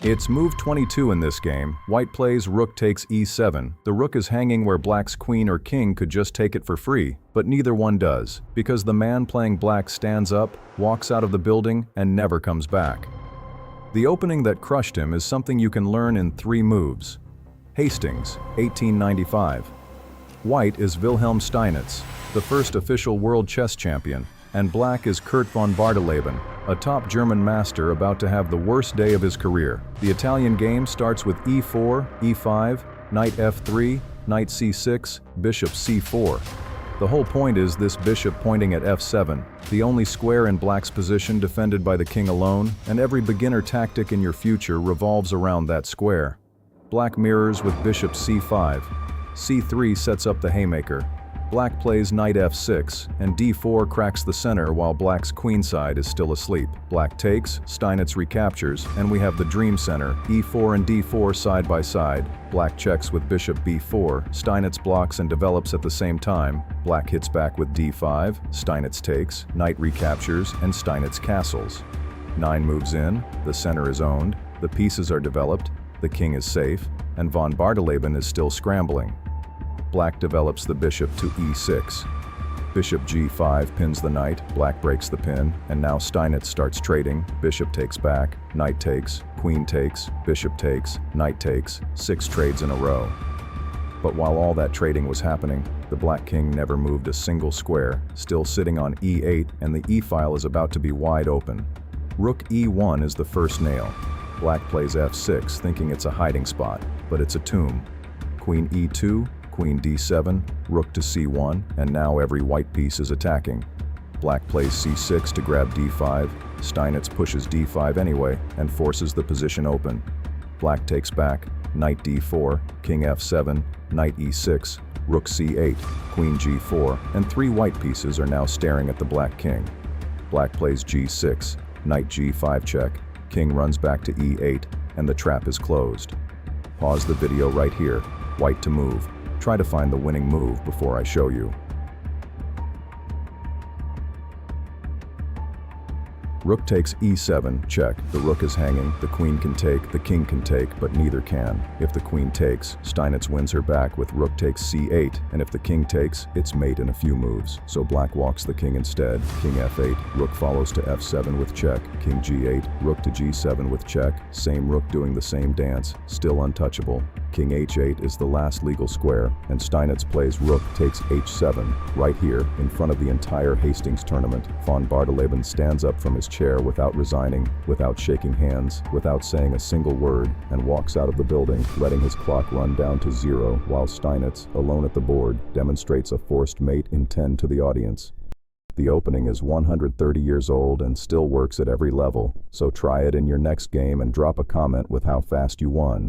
It's move 22 in this game. White plays rook takes e7. The rook is hanging where black's queen or king could just take it for free, but neither one does, because the man playing black stands up, walks out of the building, and never comes back. The opening that crushed him is something you can learn in 3 moves. Hastings, 1895. White is Wilhelm Steinitz, the first official world chess champion, and black is Curt von Bardeleben, a top German master about to have the worst day of his career. The Italian game starts with e4, e5, knight f3, knight c6, bishop c4. The whole point is this bishop pointing at f7, the only square in black's position defended by the king alone, and every beginner tactic in your future revolves around that square. Black mirrors with bishop c5. c3 sets up the haymaker. Black plays knight f6, and d4 cracks the center while black's queenside is still asleep. Black takes, Steinitz recaptures, and we have the dream center, e4 and d4 side by side. Black checks with bishop b4, Steinitz blocks and develops at the same time. Black hits back with d5, Steinitz takes, knight recaptures, and Steinitz castles. 9 moves in, the center is owned, the pieces are developed, the king is safe, and von Bardeleben is still scrambling. Black develops the bishop to e6. Bishop g5 pins the knight, black breaks the pin, and now Steinitz starts trading. Bishop takes back, knight takes, queen takes, bishop takes, knight takes, 6 trades in a row. But while all that trading was happening, the black king never moved a single square, still sitting on e8, and the e-file is about to be wide open. Rook e1 is the first nail. Black plays f6, thinking it's a hiding spot, but it's a tomb. Queen e2, queen d7, rook to c1, and now every white piece is attacking. Black plays c6 to grab d5, Steinitz pushes d5 anyway and forces the position open. Black takes back, knight d4, king f7, knight e6, rook c8, queen g4, and 3 white pieces are now staring at the black king. Black plays g6, knight g5 check, king runs back to e8, and the trap is closed. Pause the video right here, white to move. Try to find the winning move before I show you. Rook takes e7, check. The rook is hanging, the queen can take, the king can take, but neither can. If the queen takes, Steinitz wins her back with rook takes c8, and if the king takes, it's mate in a few moves. So black walks the king instead, king f8, rook follows to f7 with check, king g8, rook to g7 with check, same rook doing the same dance, still untouchable. King h8 is the last legal square, and Steinitz plays rook takes h7. Right here, in front of the entire Hastings tournament, von Bardeleben stands up from his chair without resigning, without shaking hands, without saying a single word, and walks out of the building, letting his clock run down to 0, while Steinitz, alone at the board, demonstrates a forced mate in 10 to the audience. The opening is 130 years old and still works at every level, so try it in your next game and drop a comment with how fast you won.